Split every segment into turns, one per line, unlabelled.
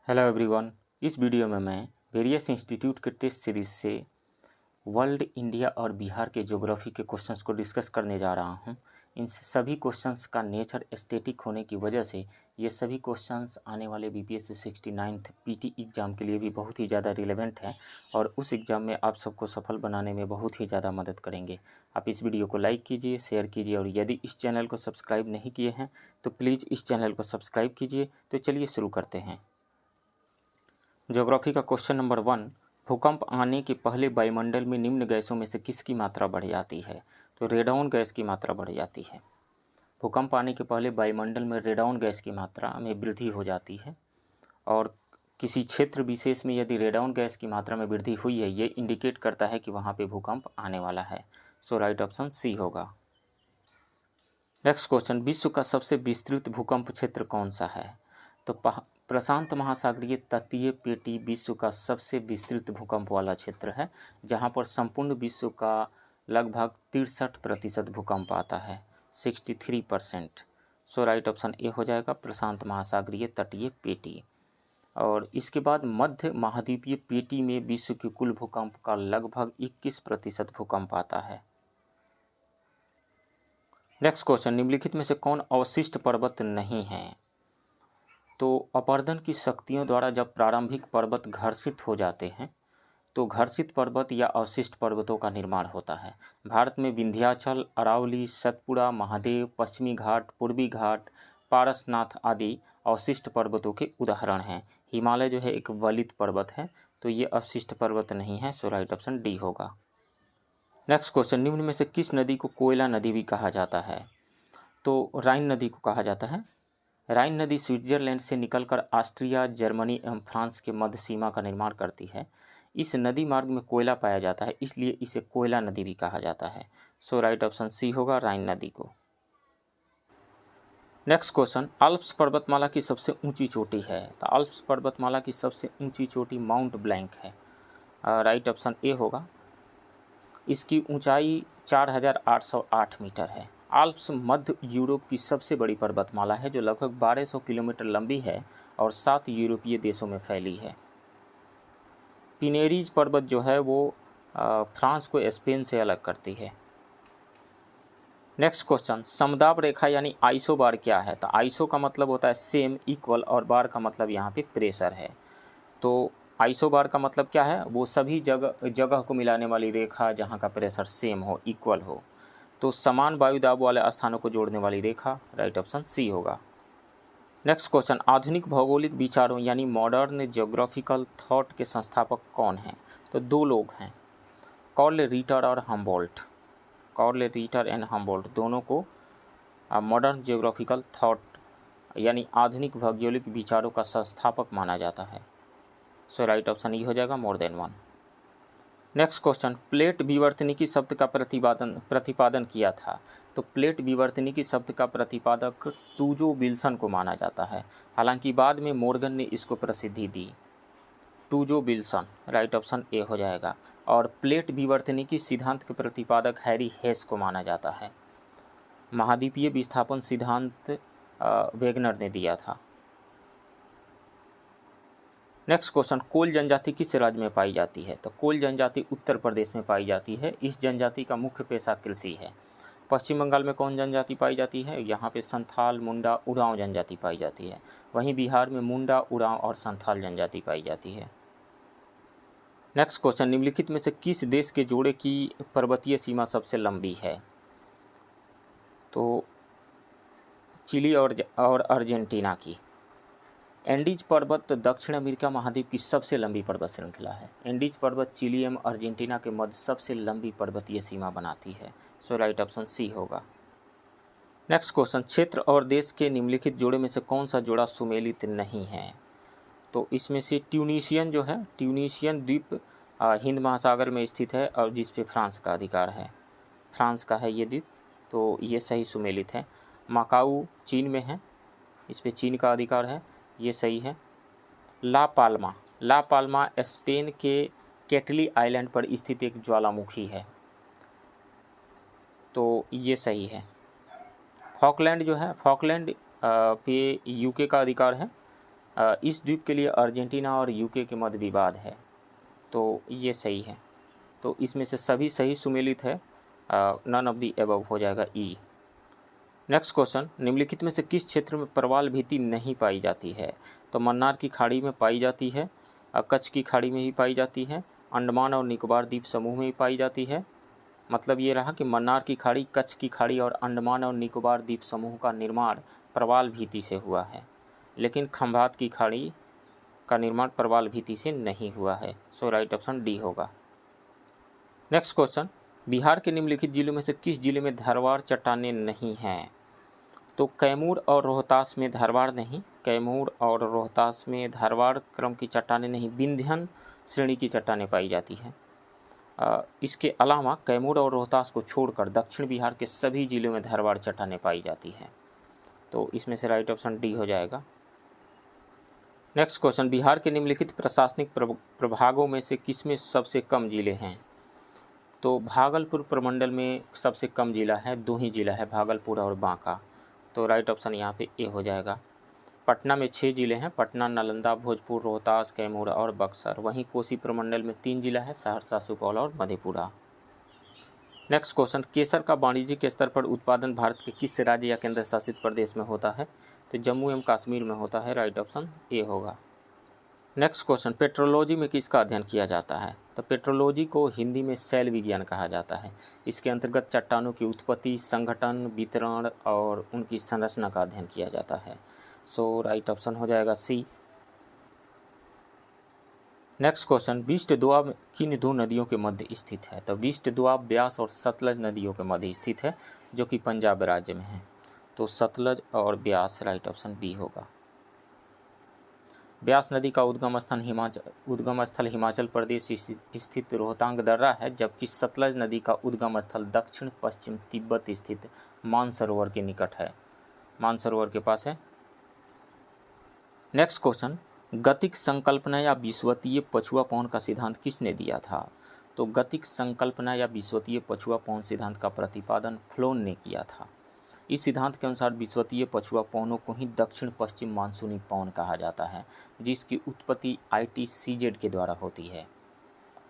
Hello everyone. इस video में मैं वेरियस इंस्टीट्यूट के टेस्ट सीरीज से वर्ल्ड, इंडिया और बिहार के ज्योग्राफी के क्वेश्चंस को डिस्कस करने जा रहा हूं। इन सभी क्वेश्चंस का नेचर स्टैटिक होने की वजह से ये सभी क्वेश्चंस आने वाले बीपीएससी 69th पीटी एग्ज़ाम के लिए भी बहुत ही ज़्यादा रिलेवेंट है और उस एग्ज़ाम में आप सबको सफल बनाने में बहुत ही ज़्यादा मदद करेंगे। आप इस वीडियो को लाइक कीजिए, शेयर कीजिए और यदि इस चैनल को सब्सक्राइब नहीं किए हैं तो प्लीज़ इस चैनल को सब्सक्राइब कीजिए। तो चलिए शुरू करते हैं। ज्योग्राफी का क्वेश्चन नंबर 1, भूकंप आने के पहले वायुमंडल में निम्न गैसों में से किसकी मात्रा बढ़ जाती है? तो रेडॉन गैस की मात्रा बढ़ जाती है। भूकंप आने के पहले वायुमंडल में रेडॉन गैस की मात्रा में वृद्धि हो जाती है और किसी क्षेत्र विशेष में यदि रेडॉन गैस की मात्रा में वृद्धि हुई है, ये इंडिकेट करता है कि वहाँ पे भूकंप आने वाला है। सो राइट ऑप्शन सी होगा। नेक्स्ट क्वेश्चन, विश्व का सबसे विस्तृत भूकंप क्षेत्र कौन सा है? तो प्रशांत महासागरीय तटीय पेटी विश्व का सबसे विस्तृत भूकंप वाला क्षेत्र है, जहां पर संपूर्ण विश्व का लगभग 63% भूकंप आता है, 63%। सो राइट ऑप्शन ए हो जाएगा, प्रशांत महासागरीय तटीय पेटी। और इसके बाद मध्य महाद्वीपीय पेटी में विश्व के कुल भूकंप का लगभग 21% भूकंप आता है। नेक्स्ट क्वेश्चन, निम्नलिखित में से कौन अवशिष्ट पर्वत नहीं है? तो अपरदन की शक्तियों द्वारा जब प्रारंभिक पर्वत घर्षित हो जाते हैं तो घर्षित पर्वत या अवशिष्ट पर्वतों का निर्माण होता है। भारत में विंध्याचल, अरावली, सतपुड़ा, महादेव, पश्चिमी घाट, पूर्वी घाट, पारसनाथ आदि अवशिष्ट पर्वतों के उदाहरण हैं। हिमालय जो है एक वलित पर्वत है, तो ये अवशिष्ट पर्वत नहीं है। सो राइट ऑप्शन डी होगा। नेक्स्ट क्वेश्चन, निम्न में से किस नदी को कोयला नदी भी कहा जाता है? तो राइन नदी को कहा जाता है। राइन नदी स्विट्जरलैंड से निकलकर ऑस्ट्रिया, जर्मनी एवं फ्रांस के मध्य सीमा का निर्माण करती है। इस नदी मार्ग में कोयला पाया जाता है, इसलिए इसे कोयला नदी भी कहा जाता है। सो राइट ऑप्शन सी होगा, राइन नदी को। नेक्स्ट क्वेश्चन, आल्प्स पर्वतमाला की सबसे ऊंची चोटी है? तो आल्प्स पर्वतमाला की सबसे ऊंची चोटी माउंट ब्लैंक है। राइट ऑप्शन ए होगा। इसकी ऊंचाई 4808 मीटर है। आल्प्स मध्य यूरोप की सबसे बड़ी पर्वतमाला है जो लगभग 1200 किलोमीटर लंबी है और 7 यूरोपीय देशों में फैली है। पिनेरीज पर्वत जो है वो फ्रांस को स्पेन से अलग करती है। नेक्स्ट क्वेश्चन, समदाब रेखा यानी आइसो बार क्या है? तो आइसो का मतलब होता है सेम, इक्वल और बार का मतलब यहाँ पे प्रेशर है। तो आइसो बार का मतलब क्या है? वो सभी जगह को मिलाने वाली रेखा जहाँ का प्रेशर सेम हो, इक्वल हो। तो समान वायु दाब वाले स्थानों को जोड़ने वाली रेखा। राइट ऑप्शन सी होगा। नेक्स्ट क्वेश्चन, आधुनिक भौगोलिक विचारों यानी मॉडर्न ज्योग्राफिकल थॉट के संस्थापक कौन हैं? तो दो लोग हैं, कार्ल रिटर और Humboldt. Carl Ritter and Humboldt दोनों को मॉडर्न ज्योग्राफिकल थॉट यानी आधुनिक भौगोलिक विचारों का संस्थापक माना जाता है। सो राइट ऑप्शन ई हो जाएगा, more than one. Next question, plate विवर्तनिकी शब्द का प्रतिपादन किया था? तो प्लेट विवर्तनिकी शब्द का प्रतिपादक टूजो विल्सन को माना जाता है, हालांकि बाद में मोर्गन ने इसको प्रसिद्धि दी। Tuzo Wilson, right option A हो जाएगा। और प्लेट विवर्तनिकी सिद्धांत के प्रतिपादक हैरी हेस को माना जाता है। महाद्वीपीय विस्थापन सिद्धांत वेगनर ने दिया था। नेक्स्ट क्वेश्चन, कोल जनजाति किस राज्य में पाई जाती है? तो कोल जनजाति उत्तर प्रदेश में पाई जाती है। इस जनजाति का मुख्य पेशा कृषि है। पश्चिम बंगाल में कौन जनजाति पाई जाती है? यहाँ पे संथाल, मुंडा, उरांव जनजाति पाई जाती है। वहीं बिहार में मुंडा, उरांव और संथाल जनजाति पाई जाती है। नेक्स्ट क्वेश्चन, निम्नलिखित में से किस देश के जोड़े की पर्वतीय सीमा सबसे लंबी है? तो चिली और अर्जेंटीना की। एंडीज पर्वत दक्षिण अमेरिका महाद्वीप की सबसे लंबी पर्वत श्रृंखला है। एंडीज पर्वत चिली एवं अर्जेंटीना के मध्य सबसे लंबी पर्वतीय सीमा बनाती है। सो राइट ऑप्शन सी होगा। नेक्स्ट क्वेश्चन, क्षेत्र और देश के निम्नलिखित जोड़े में से कौन सा जोड़ा सुमेलित नहीं है? तो इसमें से ट्यूनीशियन जो है, ट्यूनीशियन द्वीप हिंद महासागर में स्थित है और जिस पे फ्रांस का अधिकार है। फ्रांस का है ये द्वीप, तो ये सही सुमेलित है। माकाऊ चीन में है, इस पे चीन का अधिकार है, ये सही है। ला पाल्मा स्पेन के कैटली आइलैंड पर स्थित एक ज्वालामुखी है, तो ये सही है। फॉकलैंड जो है, फॉकलैंड पे यूके का अधिकार है, इस द्वीप के लिए अर्जेंटीना और यूके के मध्य विवाद है, तो ये सही है। तो इसमें से सभी सही सुमेलित है, नन ऑफ द एबव हो जाएगा ई। नेक्स्ट क्वेश्चन, निम्नलिखित में से किस क्षेत्र में प्रवाल भित्ति नहीं पाई जाती है? तो मन्नार की खाड़ी में पाई जाती है, कच्छ की खाड़ी में ही पाई जाती है, अंडमान और निकोबार द्वीप समूह में ही पाई जाती है। मतलब ये रहा कि मन्नार की खाड़ी, कच्छ की खाड़ी और अंडमान और निकोबार द्वीप समूह का निर्माण प्रवाल भित्ति से हुआ है, लेकिन खंभात की खाड़ी का निर्माण प्रवाल भित्ति से नहीं हुआ है। सो राइट ऑप्शन डी होगा। नेक्स्ट क्वेश्चन, बिहार के निम्नलिखित जिलों में से किस जिले में धारवाड़ चट्टानें नहीं हैं? तो कैमूर और रोहतास में धारवाड़ नहीं, कैमूर और रोहतास में धारवाड़ क्रम की चट्टानें नहीं, विंध्यन श्रेणी की चट्टानें पाई जाती हैं। इसके अलावा कैमूर और रोहतास को छोड़कर दक्षिण बिहार के सभी जिलों में धारवाड़ चट्टानें पाई जाती हैं। तो इसमें से राइट ऑप्शन डी हो जाएगा। नेक्स्ट क्वेश्चन, बिहार के निम्नलिखित प्रशासनिक प्रभागों में से किसमें सबसे कम जिले हैं? तो भागलपुर प्रमंडल में सबसे कम जिला है, 2 ही जिला है, भागलपुर और बांका। तो राइट ऑप्शन यहाँ पे ए हो जाएगा। पटना में 6 जिले हैं, पटना, नालंदा, भोजपुर, रोहतास, कैमूर और बक्सर। वहीं कोसी प्रमंडल में 3 जिला है, सहरसा, सुपौल और मधेपुरा। नेक्स्ट क्वेश्चन, केसर का वाणिज्यिक स्तर पर उत्पादन भारत के किस राज्य या केंद्र शासित प्रदेश में होता है? तो जम्मू एवं कश्मीर में होता है। राइट ऑप्शन ए होगा। नेक्स्ट क्वेश्चन, पेट्रोलॉजी में किसका अध्ययन किया जाता है? तो पेट्रोलॉजी को हिंदी में शैल विज्ञान कहा जाता है। इसके अंतर्गत चट्टानों की उत्पत्ति, संगठन, वितरण और उनकी संरचना का अध्ययन किया जाता है। सो राइट ऑप्शन हो जाएगा सी। नेक्स्ट क्वेश्चन, विष्ट दोआब किन 2 नदियों के मध्य स्थित है? तो विष्ट दोआब ब्यास और सतलज नदियों के मध्य स्थित है, जो कि पंजाब राज्य में है। तो सतलज और ब्यास, राइट ऑप्शन बी होगा। ब्यास नदी का उद्गम स्थल हिमाचल प्रदेश स्थित रोहतांग दर्रा है, जबकि सतलज नदी का उद्गम स्थल दक्षिण पश्चिम तिब्बत स्थित मानसरोवर के निकट है, मानसरोवर के पास है। नेक्स्ट क्वेश्चन, गतिक संकल्पना या विश्वतीय पछुआ पवन का सिद्धांत किसने दिया था? तो गतिक संकल्पना या विश्वतीय पछुआ पवन सिद्धांत का प्रतिपादन फ्लोन ने किया था। इस सिद्धांत के अनुसार विश्वतीय पछुआ पवनों को ही दक्षिण पश्चिम मानसूनी पवन कहा जाता है, जिसकी उत्पत्ति ITCZ के द्वारा होती है।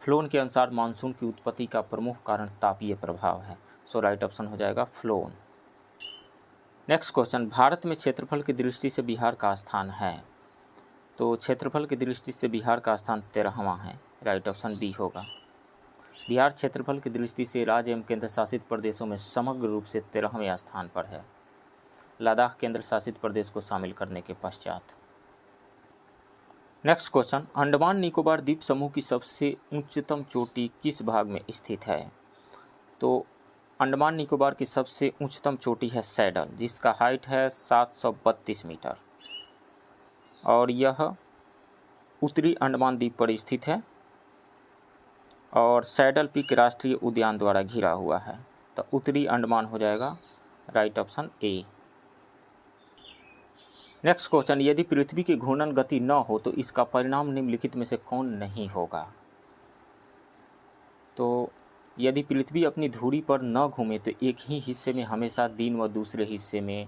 फ्लोन के अनुसार मानसून की उत्पत्ति का प्रमुख कारण तापीय प्रभाव है। सो राइट ऑप्शन हो जाएगा फ्लोन। नेक्स्ट क्वेश्चन, भारत में क्षेत्रफल की दृष्टि से बिहार का स्थान है? तो क्षेत्रफल की दृष्टि से बिहार का स्थान 13वां है। राइट ऑप्शन बी होगा। बिहार क्षेत्रफल की दृष्टि से राज्य एवं केंद्र शासित प्रदेशों में समग्र रूप से 13वें स्थान पर है, लद्दाख केंद्र शासित प्रदेश को शामिल करने के पश्चात। नेक्स्ट क्वेश्चन, अंडमान निकोबार द्वीप समूह की सबसे उच्चतम चोटी किस भाग में स्थित है? तो अंडमान निकोबार की सबसे उच्चतम चोटी है सैडल, जिसका हाइट है 732 मीटर और यह उत्तरी अंडमान द्वीप पर स्थित है और सैडल पीक राष्ट्रीय उद्यान द्वारा घिरा हुआ है। तो उत्तरी अंडमान हो जाएगा। राइट ऑप्शन ए। नेक्स्ट क्वेश्चन, यदि पृथ्वी की घूर्णन गति न हो तो इसका परिणाम निम्नलिखित में से कौन नहीं होगा? तो यदि पृथ्वी अपनी धुरी पर न घूमे तो एक ही हिस्से में हमेशा दिन व दूसरे हिस्से में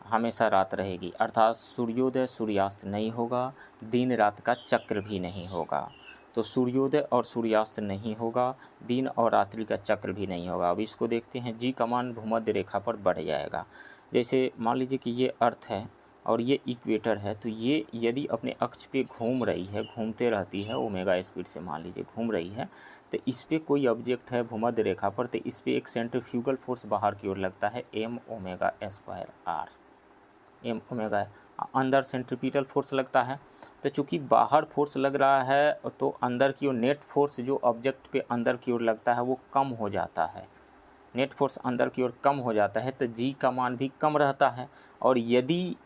हमेशा रात रहेगी, अर्थात सूर्योदय सूर्यास्त नहीं होगा, दिन रात का चक्र भी नहीं होगा। तो सूर्योदय और सूर्यास्त नहीं होगा, दिन और रात्रि का चक्र भी नहीं होगा। अब इसको देखते हैं, जी का मान भूमध्य रेखा पर बढ़ जाएगा। जैसे मान लीजिए कि ये अर्थ है और ये इक्वेटर है, तो ये यदि अपने अक्ष पे घूम रही है, घूमते रहती है ओमेगा स्पीड से, मान लीजिए घूम रही है, तो इस पर कोई ऑब्जेक्ट है भूमध्य रेखा पर, तो इस पर एक सेंट्रीफ्यूगल फोर्स बाहर की ओर लगता है m⍵²r, m⍵, अंदर सेंट्रीपिटल फोर्स लगता है। तो चूंकि बाहर फोर्स लग रहा है तो अंदर की ओर नेट फोर्स जो ऑब्जेक्ट पे अंदर की ओर लगता है वो कम हो जाता है, नेट फोर्स अंदर की ओर कम हो जाता है, तो जी का मान भी कम रहता है। और यदि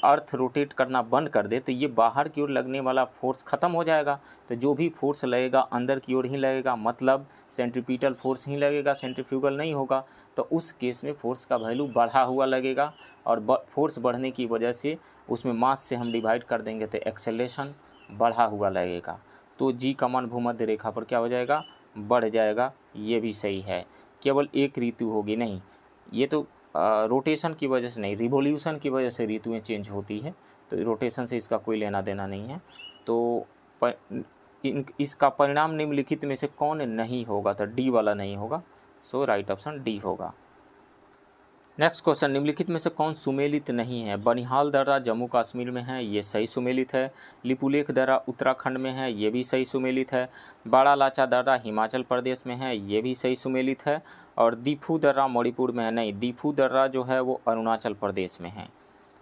अर्थ रोटेट करना बंद कर दे तो ये बाहर की ओर लगने वाला फोर्स ख़त्म हो जाएगा, तो जो भी फोर्स लगेगा अंदर की ओर ही लगेगा, मतलब सेंट्रीपिटल फोर्स ही लगेगा, सेंट्रीफ्यूगल नहीं होगा। तो उस केस में फोर्स का वैल्यू बढ़ा हुआ लगेगा और फोर्स बढ़ने की वजह से उसमें मास से हम डिवाइड कर देंगे तो एक्सेलरेशन बढ़ा हुआ लगेगा। तो जी का मान भूमध्य रेखा पर क्या हो जाएगा? बढ़ जाएगा। ये भी सही है। केवल एक ऋतु होगी नहीं, ये तो रोटेशन की वजह से नहीं, रिवोल्यूशन की वजह से ऋतुएं चेंज होती है, तो रोटेशन से इसका कोई लेना देना नहीं है। तो इसका परिणाम निम्नलिखित में से कौन नहीं होगा, तो डी वाला नहीं होगा। सो राइट ऑप्शन डी होगा। नेक्स्ट क्वेश्चन, निम्नलिखित में से कौन सुमेलित नहीं है? बनिहाल दर्रा जम्मू कश्मीर में है, ये सही सुमेलित है। लिपुलेख दर्रा उत्तराखंड में है, ये भी सही सुमेलित है। बड़ा लाचा दर्रा हिमाचल प्रदेश में है, ये भी सही सुमेलित है। और दीफू दर्रा मणिपुर में है, नहीं, दीफू दर्रा जो है वो अरुणाचल प्रदेश में है,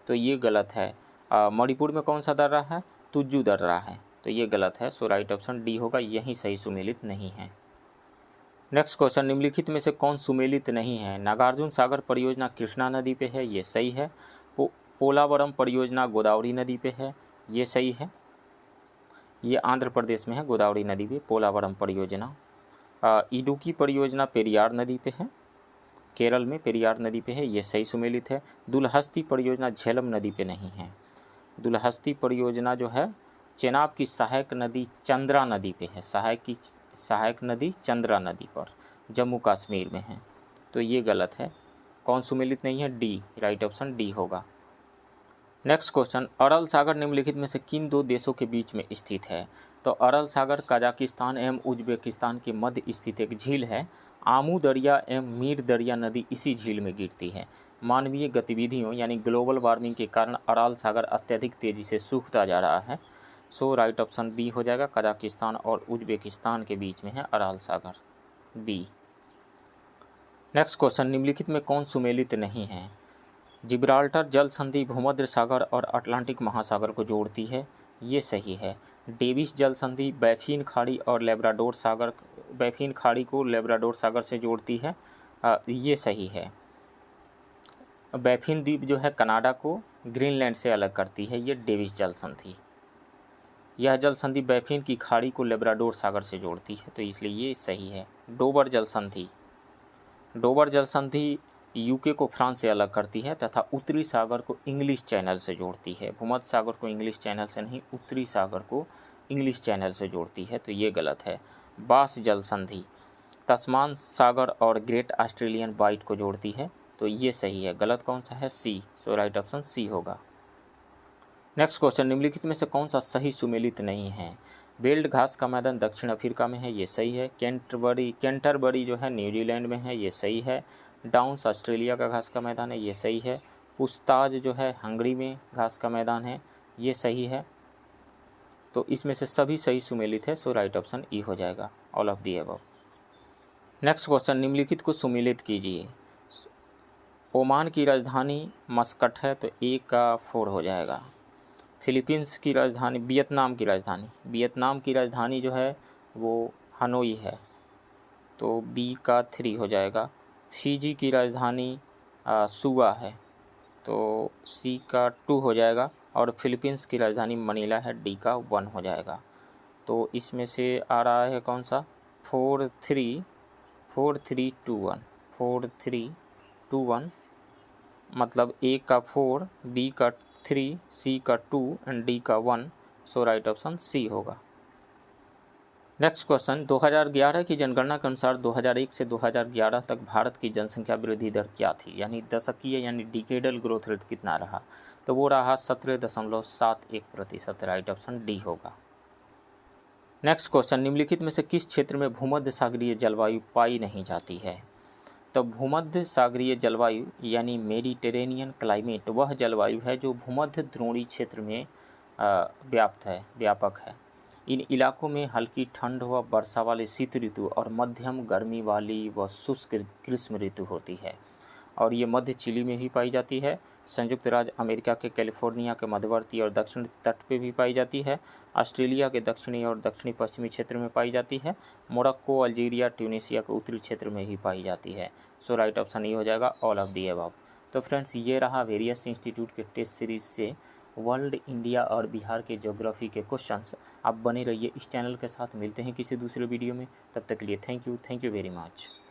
तो ये गलत है। मणिपुर में कौन सा दर्रा है? तुज्जू दर्रा है, तो ये गलत है। सो राइट ऑप्शन डी होगा, यही सही सुमेलित नहीं है। नेक्स्ट क्वेश्चन, निम्नलिखित में से कौन सुमेलित नहीं है? नागार्जुन सागर परियोजना कृष्णा नदी पे है, ये सही है। पोलावरम परियोजना गोदावरी नदी पे है, ये सही है। ये आंध्र प्रदेश में है, गोदावरी नदी पे पोलावरम परियोजना। इडुक्की परियोजना पेरियार नदी पे है, केरल में पेरियार नदी पे है, ये सही सुमेलित है। दुलहस्ती परियोजना झेलम नदी पे नहीं है। दुलहस्ती परियोजना जो है चेनाब की सहायक नदी चंद्रा नदी पे है, सहायक नदी चंद्रा नदी पर जम्मू कश्मीर में है, तो ये गलत है। कौन सुमेलित नहीं है? डी, राइट ऑप्शन डी होगा। नेक्स्ट क्वेश्चन, अरल सागर निम्नलिखित में से किन दो देशों के बीच में स्थित है? तो अरल सागर कजाकिस्तान एवं उज्बेकिस्तान के मध्य स्थित एक झील है। आमू दरिया एवं मीर दरिया नदी इसी झील में गिरती है। मानवीय गतिविधियों यानी ग्लोबल वार्मिंग के कारण अरल सागर अत्यधिक तेजी से सूखता जा रहा है। सो राइट ऑप्शन बी हो जाएगा, कजाकिस्तान और उज्बेकिस्तान के बीच में है अरल सागर, बी। नेक्स्ट क्वेश्चन, निम्नलिखित में कौन सुमेलित नहीं है? जिब्राल्टर जल संधि भूमध्य सागर और अटलांटिक महासागर को जोड़ती है, ये सही है। डेविस जल संधि बैफिन खाड़ी और लेब्राडोर सागर, बैफिन खाड़ी को लेब्राडोर सागर से जोड़ती है, ये सही है। बैफिन द्वीप जो है कनाडा को ग्रीनलैंड से अलग करती है, ये डेविस जल संधि। यह जल संधि बैफिन की खाड़ी को लेब्राडोर सागर से जोड़ती है, तो इसलिए ये सही है। डोबर जल संधि, डोबर जल संधि यूके को फ्रांस से अलग करती है तथा उत्तरी सागर को इंग्लिश चैनल से जोड़ती है। भूमध्य सागर को इंग्लिश चैनल से नहीं, उत्तरी सागर को इंग्लिश चैनल से जोड़ती है, तो ये गलत है। बास जल संधि तस्मान सागर और ग्रेट ऑस्ट्रेलियन बाइट को जोड़ती है, तो ये सही है। गलत कौन सा है? सी। सो राइट ऑप्शन सी होगा। नेक्स्ट क्वेश्चन, निम्नलिखित में से कौन सा सही सुमेलित नहीं है? बेल्ट घास का मैदान दक्षिण अफ्रीका में है, ये सही है। कैंटरबरी जो है न्यूजीलैंड में है, ये सही है। डाउन्स ऑस्ट्रेलिया का घास का मैदान है, ये सही है। पुस्ताज जो है हंगरी में घास का मैदान है, ये सही है। तो इसमें से सभी सही सुमेलित है, सो राइट ऑप्शन ई हो जाएगा, all of the above. Next question, निम्नलिखित को सुमेलित कीजिए। ओमान की राजधानी मस्कट है, तो ए का 4 हो जाएगा। फिलीपींस की राजधानी, वियतनाम की राजधानी जो है वो हनोई है, तो बी का 3 हो जाएगा। फिजी की राजधानी सुवा है, तो सी का 2 हो जाएगा। और फिलीपींस की राजधानी मनीला है, डी का 1 हो जाएगा। तो इसमें से आ रहा है कौन सा? 4 3 2 1, मतलब ए का 4, बी का 3, सी का 2 एंड डी का 1। सो राइट ऑप्शन सी होगा। नेक्स्ट क्वेश्चन, 2011 की जनगणना के अनुसार 2001 से 2011 तक भारत की जनसंख्या वृद्धि दर क्या थी? यानी दशकीय यानी डिकेडल ग्रोथ रेट कितना रहा? तो वो रहा 17.71%। राइट ऑप्शन डी होगा। नेक्स्ट क्वेश्चन, निम्नलिखित में से किस क्षेत्र में भूमध्य सागरीय जलवायु पाई नहीं जाती है? तो भूमध्य सागरीय जलवायु यानी मेडिटेरेनियन क्लाइमेट वह जलवायु है जो भूमध्य द्रोणी क्षेत्र में व्यापक है। इन इलाकों में हल्की ठंड व वर्षा वाली शीत ऋतु और मध्यम गर्मी वाली व शुष्क ग्रीष्म ऋतु होती है, और ये मध्य चिली में भी पाई जाती है। संयुक्त राज्य अमेरिका के कैलिफोर्निया के मध्यवर्ती और दक्षिणी तट पे भी पाई जाती है। ऑस्ट्रेलिया के दक्षिणी और दक्षिणी पश्चिमी क्षेत्र में पाई जाती है। मोरक्को, अल्जीरिया, ट्यूनीशिया के उत्तरी क्षेत्र में भी पाई जाती है। सो राइट ऑप्शन ये हो जाएगा, ऑल ऑफ दी अबव। तो फ्रेंड्स, ये रहा वेरियस इंस्टीट्यूट के टेस्ट सीरीज से वर्ल्ड, इंडिया और बिहार के ज्योग्राफी के क्वेश्चंस। आप बने रहिए इस चैनल के साथ। मिलते हैं किसी दूसरे वीडियो में, तब तक के लिए थैंक यू वेरी मच।